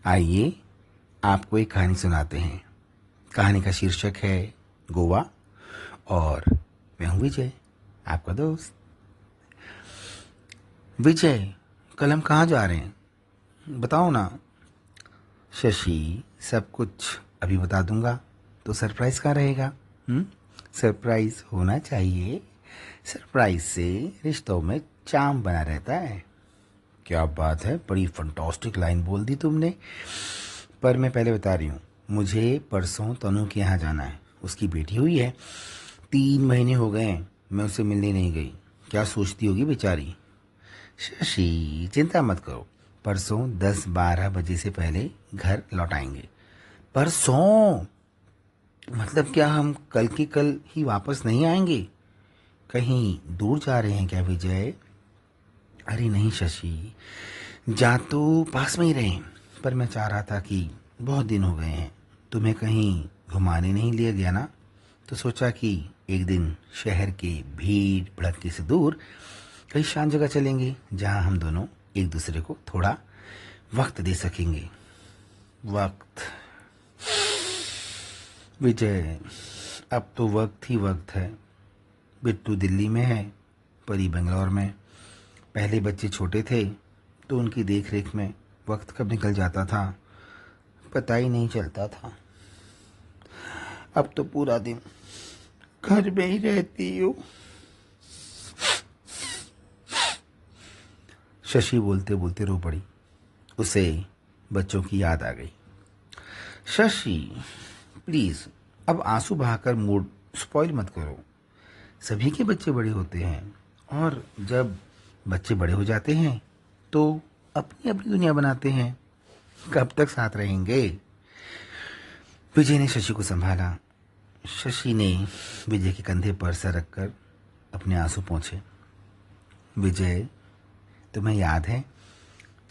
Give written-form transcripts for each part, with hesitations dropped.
आइए आपको एक कहानी सुनाते हैं। कहानी का शीर्षक है गोवा और मैं हूँ विजय, आपका दोस्त। विजय, कल हम कहाँ जा रहे हैं बताओ ना। शशि, सब कुछ अभी बता दूंगा तो सरप्राइज कहाँ रहेगा। सरप्राइज होना चाहिए। सरप्राइज से रिश्तों में चाम बना रहता है। क्या बात है, बड़ी फंटास्टिक लाइन बोल दी तुमने। पर मैं पहले बता रही हूँ, मुझे परसों तनु के यहाँ जाना है। उसकी बेटी हुई है, 3 महीने हो गए हैं मैं उससे मिलने नहीं गई। क्या सोचती होगी बेचारी। शशि, चिंता मत करो, परसों 10-12 बजे से पहले घर लौट आएंगे। परसों मतलब क्या हम कल की कल ही वापस नहीं आएंगे? कहीं दूर जा रहे हैं क्या विजय? अरे नहीं शशि, जा तो पास में ही रहे, पर मैं चाह रहा था कि बहुत दिन हो गए हैं, तुम्हें कहीं घुमाने नहीं लिया गया ना, तो सोचा कि एक दिन शहर के भीड़ भड़के से दूर कहीं शांत जगह चलेंगे, जहां हम दोनों एक दूसरे को थोड़ा वक्त दे सकेंगे। वक्त विजय, अब तो वक्त ही वक्त है। बिट्टू दिल्ली में है, परी बेंगलोर में। पहले बच्चे छोटे थे तो उनकी देख रेख में वक्त कब निकल जाता था पता ही नहीं चलता था। अब तो पूरा दिन घर में ही रहती हूँ। शशि बोलते बोलते रो पड़ी। उसे बच्चों की याद आ गई। शशि प्लीज, अब आंसू बहाकर मूड स्पॉइल मत करो। सभी के बच्चे बड़े होते हैं, और जब बच्चे बड़े हो जाते हैं तो अपनी अपनी दुनिया बनाते हैं। कब तक साथ रहेंगे? विजय ने शशि को संभाला। शशि ने विजय के कंधे पर सर रखकर अपने आंसू पोंछे। विजय, तुम्हें याद है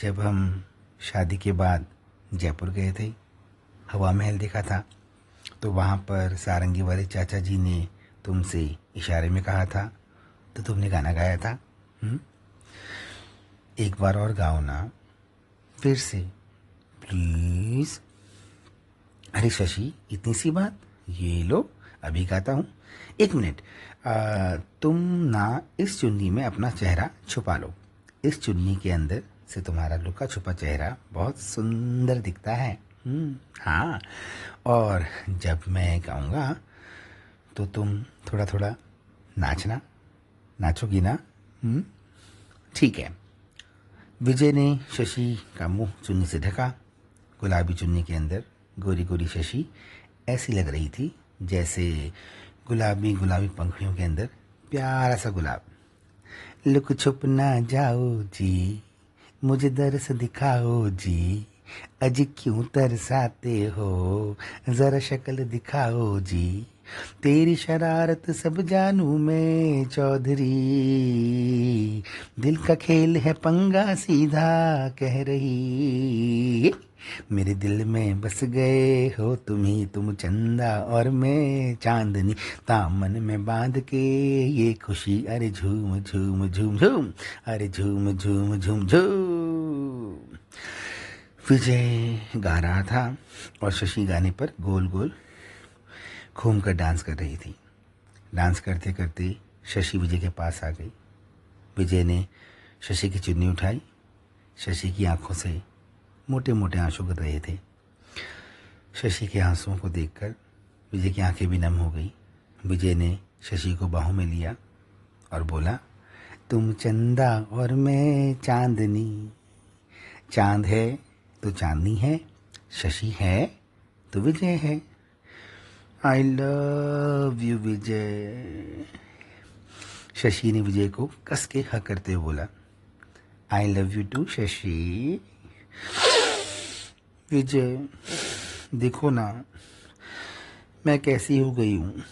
जब हम शादी के बाद जयपुर गए थे, हवा महल देखा था, तो वहाँ पर सारंगी वाले चाचा जी ने तुमसे इशारे में कहा था, तो तुमने गाना गाया था। एक बार और गाओ ना, फिर से प्लीज। अरे शशि, इतनी सी बात, ये लो अभी गाता हूँ। 1 मिनट, तुम ना इस चुन्नी में अपना चेहरा छुपा लो। इस चुन्नी के अंदर से तुम्हारा लुका छुपा चेहरा बहुत सुंदर दिखता है। हाँ, और जब मैं गाऊंगा तो तुम थोड़ा थोड़ा नाचना। नाचोगी ना? ठीक है। विजय ने शशि का मुंह चुन्नी से ढका। गुलाबी चुन्नी के अंदर गोरी गोरी शशि ऐसी लग रही थी जैसे गुलाबी गुलाबी पंखुड़ियों के अंदर प्यारा सा गुलाब। लुक छुप ना जाओ जी, मुझे दर्स दिखाओ जी, अज क्यों तरसाते हो, जरा शक्ल दिखाओ जी, तेरी शरारत सब जानू मैं चौधरी, दिल का खेल है पंगा सीधा कह रही, मेरे दिल में बस गए हो तुम ही, तुम चंदा और मैं चांदनी, दामन में बांध के ये खुशी, अरे झूम झूम झूम झूम, अरे झूम झूम झूम झूम। विजय गा रहा था और शशि गाने पर गोल गोल घूम कर डांस कर रही थी। डांस करते करते शशि विजय के पास आ गई। विजय ने शशि की चुन्नी उठाई। शशि की आंखों से मोटे मोटे आंसू गिर रहे थे। शशि के आंसुओं को देखकर विजय की आंखें भी नम हो गई। विजय ने शशि को बाहों में लिया और बोला, तुम चंदा और मैं चांदनी, चांद है तो चांदनी है, शशि है तो विजय है। I love you Vijay. Shashi ने विजय को कस के हक करते हुए बोला, I love you too Shashi. Vijay, देखो ना मैं कैसी हो गई हूँ,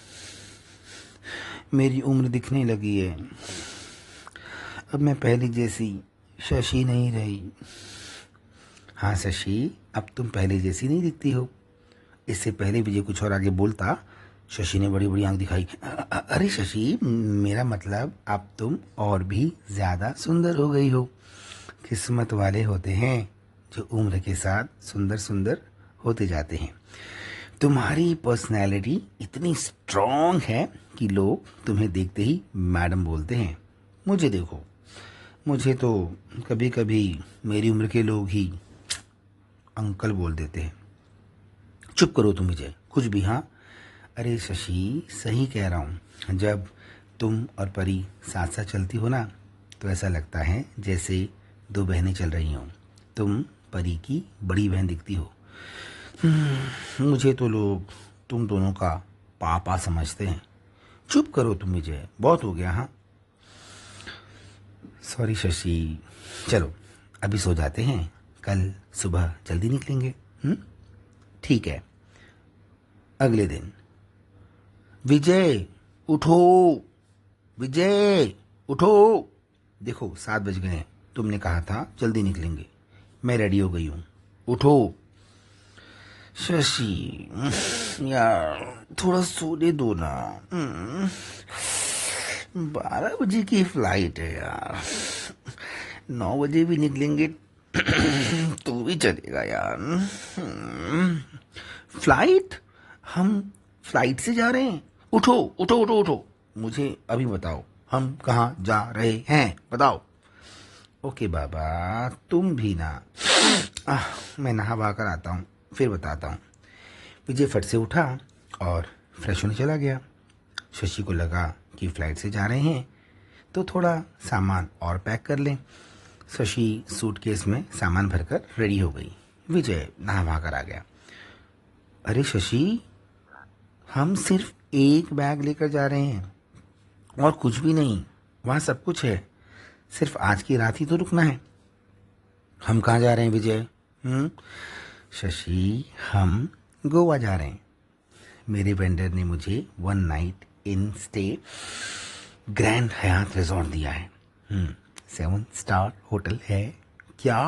मेरी उम्र दिखने लगी है। अब मैं पहले जैसी शशि नहीं रही। हाँ शशि, अब तुम पहले जैसी नहीं दिखती हो। इससे पहले विजय कुछ और आगे बोलता, शशि ने बड़ी बड़ी आंख दिखाई। अरे शशि, मेरा मतलब अब तुम और भी ज्यादा सुंदर हो गई हो। किस्मत वाले होते हैं जो उम्र के साथ सुंदर सुंदर होते जाते हैं। तुम्हारी पर्सनैलिटी इतनी स्ट्रॉन्ग है कि लोग तुम्हें देखते ही मैडम बोलते हैं। मुझे देखो, मुझे तो कभी कभी मेरी उम्र के लोग ही अंकल बोल देते हैं। चुप करो तुम विजय, कुछ भी। हाँ, अरे शशि, सही कह रहा हूँ। जब तुम और परी साथ साथ चलती हो ना, तो ऐसा लगता है जैसे दो बहनें चल रही हों। तुम परी की बड़ी बहन दिखती हो। मुझे तो लोग तुम दोनों का पापा समझते हैं। चुप करो तुम विजय, बहुत हो गया। हाँ, सॉरी शशि। चलो अभी सो जाते हैं, कल सुबह जल्दी निकलेंगे। ठीक है। अगले दिन, विजय उठो, विजय उठो। देखो 7 बज गए हैं, तुमने कहा था जल्दी निकलेंगे। मैं रेडी हो गई हूँ, उठो। शशि, यार थोड़ा सोने दो ना। 12 बजे की फ्लाइट है यार, 9 बजे भी निकलेंगे तो भी चलेगा यार। फ्लाइट? हम फ्लाइट से जा रहे हैं? उठो उठो उठो उठो, मुझे अभी बताओ हम कहाँ जा रहे हैं, बताओ। ओके बाबा, तुम भी ना। मैं नहा बहा कर आता हूँ, फिर बताता हूँ। विजय फट से उठा और फ्रेश होने चला गया। शशि को लगा कि फ्लाइट से जा रहे हैं तो थोड़ा सामान और पैक कर लें। शशि सूटकेस में सामान भरकर रेडी हो गई। विजय नहा बहा कर आ गया। अरे शशि, हम सिर्फ एक बैग लेकर जा रहे हैं और कुछ भी नहीं। वहाँ सब कुछ है, सिर्फ आज की रात ही तो रुकना है। हम कहाँ जा रहे हैं विजय? शशि, हम गोवा जा रहे हैं। मेरे वेंडर ने मुझे 1 night in stay Grand Hyatt resort दिया है। 7 स्टार होटल है। क्या?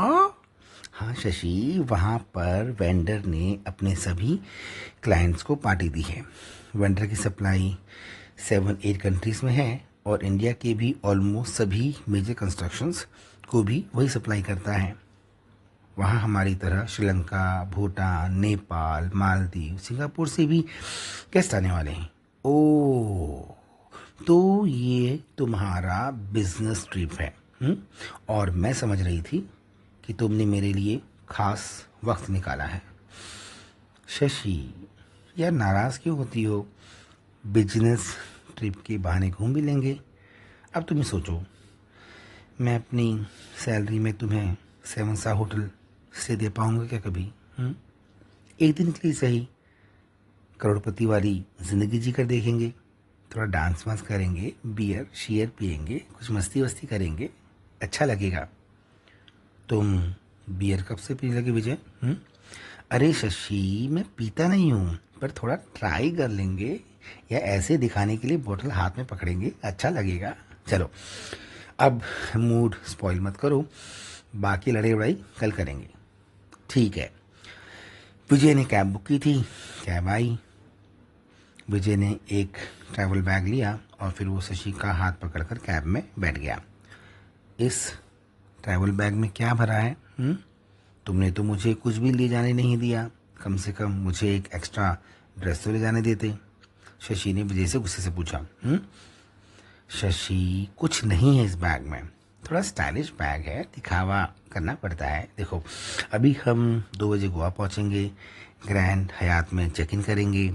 हाँ शशि, वहाँ पर वेंडर ने अपने सभी क्लाइंट्स को पार्टी दी है। वेंडर की सप्लाई 7-8 कंट्रीज में है और इंडिया के भी ऑलमोस्ट सभी मेजर कंस्ट्रक्शंस को भी वही सप्लाई करता है। वहाँ हमारी तरह श्रीलंका, भूटान, नेपाल, मालदीव, सिंगापुर से भी गेस्ट आने वाले हैं। ओह, तो ये तुम्हारा बिजनेस ट्रिप है। और मैं समझ रही थी कि तुमने मेरे लिए खास वक्त निकाला है। शशि, यार नाराज़ क्यों होती हो? बिजनेस ट्रिप के बहाने घूम भी लेंगे। अब तुम ही सोचो, मैं अपनी सैलरी में तुम्हें 7 स्टार होटल से दे पाऊंगा क्या कभी? एक दिन के लिए सही, करोड़पति वाली ज़िंदगी जी कर देखेंगे। थोड़ा डांस वांस करेंगे, बियर शियर पियेंगे, कुछ मस्ती वस्ती करेंगे, अच्छा लगेगा। तुम बियर कब से पीने लगे विजय? अरे शशि, मैं पीता नहीं हूँ, पर थोड़ा ट्राई कर लेंगे, या ऐसे दिखाने के लिए बोतल हाथ में पकड़ेंगे, अच्छा लगेगा। चलो अब मूड स्पॉइल मत करो, बाकी लड़ाई वड़ाई कल करेंगे। ठीक है। विजय ने कैब बुक की थी, कैब आई। विजय ने एक ट्रैवल बैग लिया और फिर वो शशि का हाथ पकड़कर कैब में बैठ गया। इस ट्रैवल बैग में क्या भरा है? तुमने तो मुझे कुछ भी ले जाने नहीं दिया, कम से कम मुझे एक एक्स्ट्रा ड्रेस तो ले जाने देते। शशि ने विजय से गुस्से से पूछा। शशि, कुछ नहीं है इस बैग में, थोड़ा स्टाइलिश बैग है, दिखावा करना पड़ता है। देखो, अभी हम 2 बजे गोवा पहुंचेंगे, ग्रैंड हयात में चेक इन करेंगे,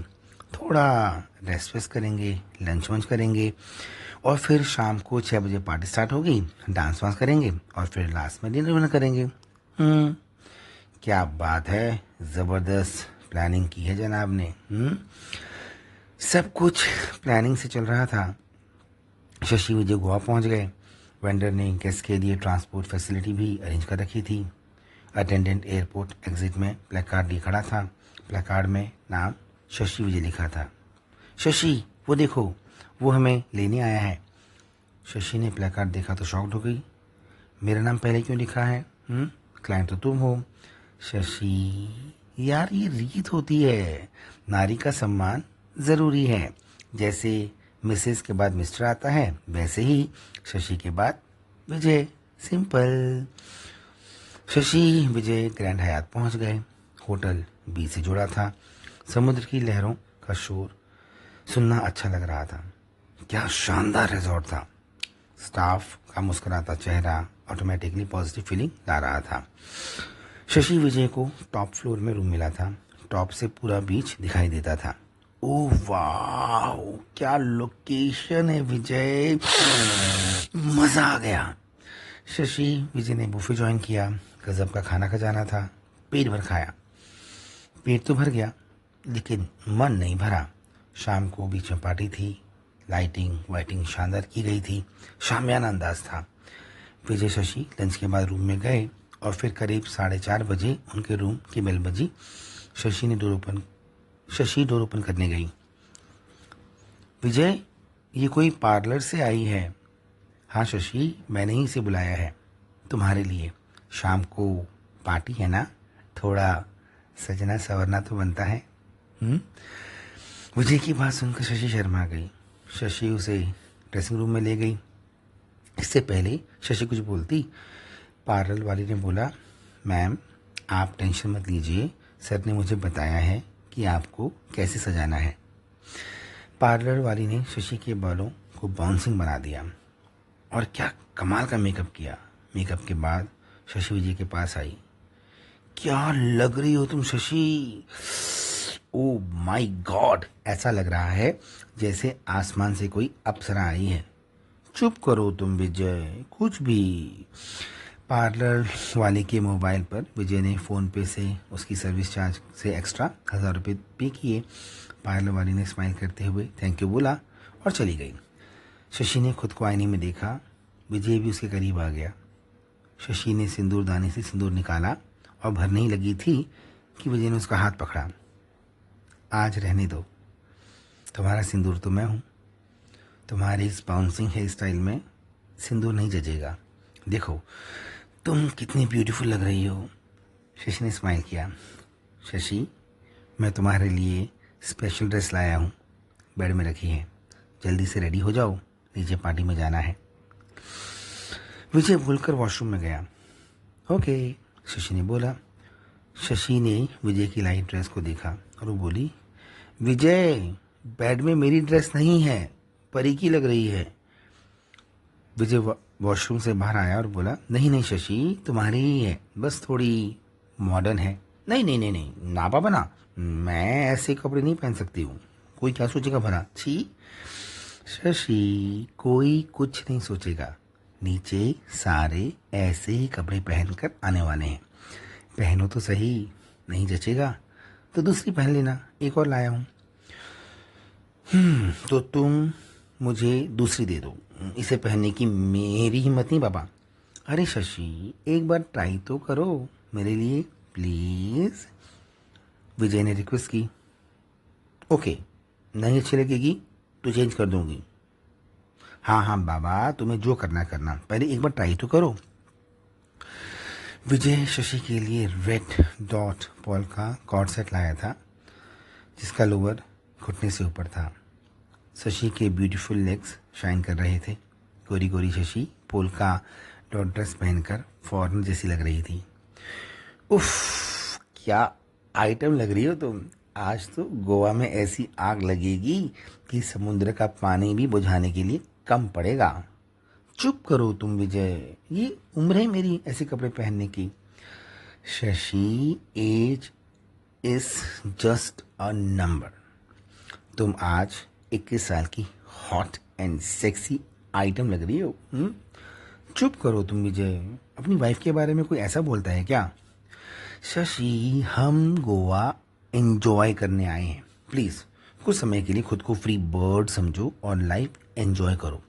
थोड़ा रेस्ट वेस्ट करेंगे, लंच वंच करेंगे और फिर शाम को 6 बजे पार्टी स्टार्ट होगी, डांस वांस करेंगे और फिर लास्ट में डिनर विनर करेंगे। क्या बात है, ज़बरदस्त प्लानिंग की है जनाब ने। सब कुछ प्लानिंग से चल रहा था। शशि विजय गोवा पहुंच गए। वेंडर ने गेस्ट के लिए ट्रांसपोर्ट फैसिलिटी भी अरेंज कर रखी थी। अटेंडेंट एयरपोर्ट एग्जिट में प्लेकार्ड लिए खड़ा था। प्लेकार्ड में नाम शशि विजय लिखा था। शशि, वो देखो, वो हमें लेने आया है। शशि ने प्लेकार्ड देखा तो शॉक्ड हो गई। मेरा नाम पहले क्यों लिखा है? क्लाइंट तो तुम हो। शशि, यार ये रीत होती है, नारी का सम्मान ज़रूरी है। जैसे मिसेस के बाद मिस्टर आता है, वैसे ही शशि के बाद विजय। सिंपल। शशि विजय ग्रैंड हयात पहुंच गए। होटल बी से जुड़ा था। समुद्र की लहरों का शोर सुनना अच्छा लग रहा था। क्या शानदार रिजॉर्ट था। स्टाफ का मुस्कुराता चेहरा ऑटोमेटिकली पॉजिटिव फीलिंग ला रहा था। शशि विजय को टॉप फ्लोर में रूम मिला था। टॉप से पूरा बीच दिखाई देता था। ओह वाह, क्या लोकेशन है विजय, मजा आ गया। शशि विजय ने बुफे ज्वाइन किया। गजब का खाना खजाना था। पेट भर खाया। पेट तो भर गया लेकिन मन नहीं भरा। शाम को बीच में पार्टी थी। लाइटिंग वाइटिंग शानदार की गई थी। शामियाना अंदाज था। विजय शशि लंच के बाद रूम में गए और फिर करीब 4:30 बजे उनके रूम की बेल बजी। शशि डोर ओपन करने गई। विजय, ये कोई पार्लर से आई है। हाँ शशि, मैंने ही इसे बुलाया है तुम्हारे लिए। शाम को पार्टी है ना, थोड़ा सजना संवरना तो बनता है। हम्म। विजय की बात सुनकर शशि शर्मा गई। शशि उसे ड्रेसिंग रूम में ले गई। इससे पहले शशि कुछ बोलती, पार्लर वाली ने बोला, मैम आप टेंशन मत लीजिए, सर ने मुझे बताया है कि आपको कैसे सजाना है। पार्लर वाली ने शशि के बालों को बाउंसिंग बना दिया और क्या कमाल का मेकअप किया। मेकअप के बाद शशि विजय के पास आई। क्या लग रही हो तुम शशि, ओ माय गॉड, ऐसा लग रहा है जैसे आसमान से कोई अप्सरा आई है। चुप करो तुम विजय, कुछ भी। पार्लर वाले के मोबाइल पर विजय ने फ़ोन पे से उसकी सर्विस चार्ज से एक्स्ट्रा 1000 रुपये पे किए। पार्लर वाली ने स्माइल करते हुए थैंक यू बोला और चली गई। शशि ने खुद को आईने में देखा। विजय भी उसके करीब आ गया। शशि ने सिंदूरदानी से सिंदूर निकाला और भरने ही लगी थी कि विजय ने उसका हाथ पकड़ा। आज रहने दो, तुम्हारा सिंदूर तो मैं हूँ। तुम्हारी इस बाउंसिंग हेयर स्टाइल में सिंदूर नहीं जचेगा। देखो तुम कितनी ब्यूटीफुल लग रही हो। शशि ने स्माइल किया। शशि, मैं तुम्हारे लिए स्पेशल ड्रेस लाया हूँ, बेड में रखी है, जल्दी से रेडी हो जाओ, नीचे पार्टी में जाना है। विजय भूलकर वॉशरूम में गया। ओके, शशि ने बोला। शशि ने विजय की लाइट ड्रेस को देखा और वो बोली, विजय बेड में मेरी ड्रेस नहीं है, परी की लग रही है। विजय वॉशरूम से बाहर आया और बोला, नहीं नहीं शशि, तुम्हारी ही है, बस थोड़ी मॉडर्न है। नहीं नहीं नहीं नहीं ना पापा ना, मैं ऐसे कपड़े नहीं पहन सकती हूँ, कोई क्या सोचेगा भला। छी शशि, कोई कुछ नहीं सोचेगा। नीचे सारे ऐसे ही कपड़े पहनकर आने वाले हैं, पहनो तो सही। नहीं जचेगा तो दूसरी पहन लेना, एक और लाया हूँ। तो तुम मुझे दूसरी दे दो, इसे पहनने की मेरी हिम्मत नहीं बाबा। अरे शशि, एक बार ट्राई तो करो मेरे लिए प्लीज, विजय ने रिक्वेस्ट की। ओके, नहीं अच्छी लगेगी तो चेंज कर दूंगी। हाँ हाँ बाबा, तुम्हें जो करना करना, पहले एक बार ट्राई तो करो। विजय शशि के लिए रेड डॉट पॉल का कॉर्ड सेट लाया था, जिसका लोअर घुटने से ऊपर था। शशि के ब्यूटीफुल लेग्स शाइन कर रहे थे। गोरी गोरी शशि पोल का डॉट ड्रेस पहनकर फॉरेनर जैसी लग रही थी। उफ, क्या आइटम लग रही हो तुम। आज तो गोवा में ऐसी आग लगेगी कि समुद्र का पानी भी बुझाने के लिए कम पड़ेगा। चुप करो तुम विजय, ये उम्र है मेरी ऐसे कपड़े पहनने की। Shashi, age is just a number. तुम आज 21 साल की हॉट एंड सेक्सी आइटम लग रही हो। चुप करो तुम विजय, अपनी वाइफ के बारे में कोई ऐसा बोलता है क्या। शशि, हम गोवा एंजॉय करने आए हैं, प्लीज़ कुछ समय के लिए खुद को फ्री बर्ड समझो और लाइफ एंजॉय करो।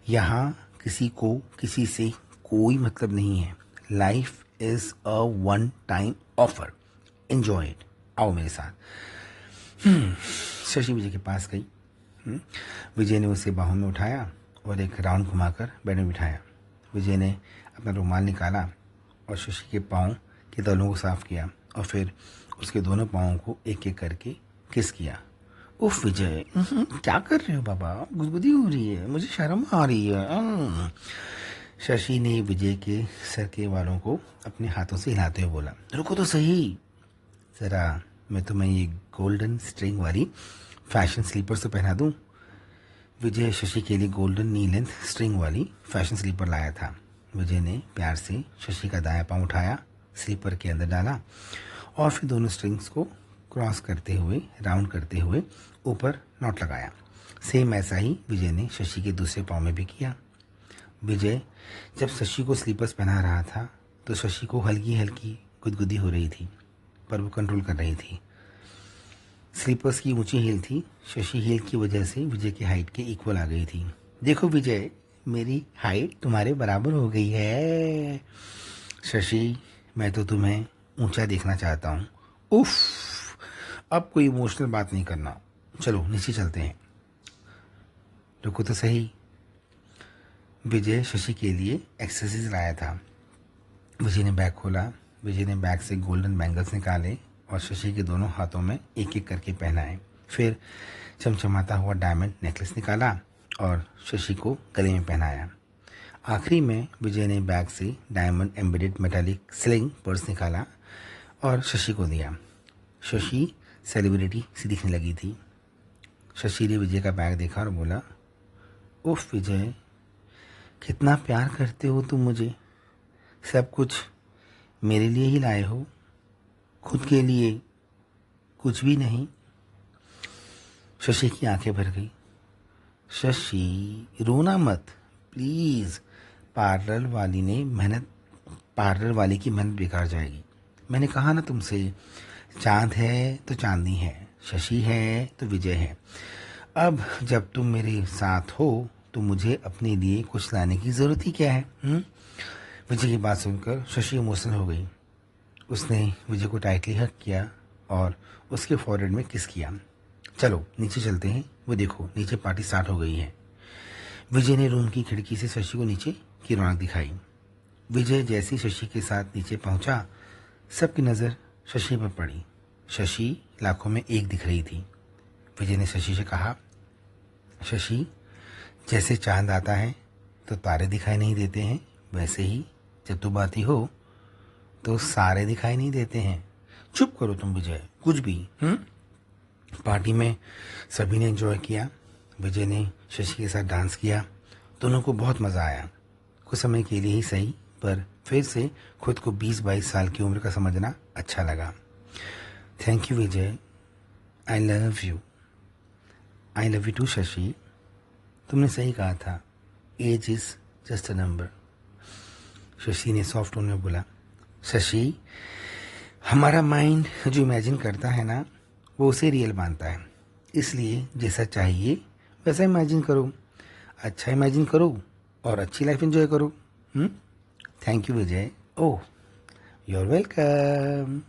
यहाँ किसी को किसी से कोई मतलब नहीं है। Life is a one time offer, enjoy it. आओ मेरे साथ। शशि विजय के पास गई। विजय ने उसे बाहों में उठाया और एक राउंड घुमाकर बेड में बिठाया। विजय ने अपना रुमाल निकाला और शशि के पाँव के तलों को साफ किया और फिर उसके दोनों पाँवों को एक एक करके किस किया। उफ विजय, क्या कर रहे हो बाबा, गुदगुदी हो रही है, मुझे शर्म आ रही है। शशि ने विजय के सर के बालों को अपने हाथों से हिलाते हुए बोला, रुको तो सही ज़रा, मैं तुम्हें ये गोल्डन स्ट्रिंग वाली फैशन स्लीपर्स तो पहना दूँ। विजय शशि के लिए गोल्डन नी लेंथ स्ट्रिंग वाली फैशन स्लीपर लाया था। विजय ने प्यार से शशि का दायां पांव उठाया, स्लीपर के अंदर डाला और फिर दोनों स्ट्रिंग्स को क्रॉस करते हुए, राउंड करते हुए ऊपर नॉट लगाया। सेम ऐसा ही विजय ने शशि के दूसरे पांव में भी किया। विजय जब शशि को स्लीपर्स पहना रहा था तो शशि को हल्की हल्की गुदगुदी हो रही थी, पर वो कंट्रोल कर रही थी। स्लीपर्स की ऊंची हील थी। शशि हील की वजह से विजय की हाइट के इक्वल आ गई थी। देखो विजय, मेरी हाइट तुम्हारे बराबर हो गई है। शशि, मैं तो तुम्हें ऊंचा देखना चाहता हूँ। उफ, अब कोई इमोशनल बात नहीं करना, चलो नीचे चलते हैं। रुको तो सही। विजय शशि के लिए एक्सेसरीज लाया था। विजय ने बैग खोला। विजय ने बैग से गोल्डन बैंगल्स निकाले और शशि के दोनों हाथों में एक एक करके पहनाए। फिर चमचमाता हुआ डायमंड नेकलेस निकाला और शशि को गले में पहनाया। आखिरी में विजय ने बैग से diamond embedded metallic sling purse निकाला और शशि को दिया। शशि सेलिब्रिटी सी दिखने लगी थी। शशि ने विजय का बैग देखा और बोला, उफ विजय, कितना प्यार करते हो तुम मुझे। सब कुछ मेरे लिए ही लाए हो, खुद के लिए कुछ भी नहीं। शशि की आंखें भर गई। शशि, रोना मत प्लीज़। पार्लर वाली की मेहनत बेकार जाएगी। मैंने कहा ना तुमसे, चांद है तो चांदनी है, शशि है तो विजय है। अब जब तुम मेरे साथ हो तो मुझे अपने लिए कुछ लाने की ज़रूरत ही क्या है? विजय की बात सुनकर शशि इमोशनल हो गई। उसने विजय को टाइटली हग किया और उसके फॉरहेड में किस किया। चलो नीचे चलते हैं, वो देखो नीचे पार्टी स्टार्ट हो गई है। विजय ने रूम की खिड़की से शशि को नीचे की रौनक दिखाई। विजय जैसे शशि के साथ नीचे पहुंचा, सबकी नज़र शशि पर पड़ी। शशि लाखों में एक दिख रही थी। विजय ने शशि से कहा, शशि, जैसे चांद आता है तो तारे दिखाई नहीं देते हैं, वैसे ही जब तुम आती हो तो सारे दिखाई नहीं देते हैं। चुप करो तुम विजय, कुछ भी। पार्टी में सभी ने एंजॉय किया। विजय ने शशि के साथ डांस किया। दोनों को बहुत मज़ा आया। कुछ समय के लिए ही सही, पर फिर से खुद को 20-22 साल की उम्र का समझना अच्छा लगा। Thank you Vijay, I love you. I love you too Shashi. तुमने सही कहा था, age is just a number. Shashi ने सॉफ्ट टोन में बोला, शशि, हमारा माइंड जो इमेजिन करता है ना, वो उसे रियल मानता है। इसलिए जैसा चाहिए वैसा इमेजिन करो, अच्छा इमेजिन करो और अच्छी लाइफ एंजॉय करो। Thank you Vijay. Oh, you are welcome.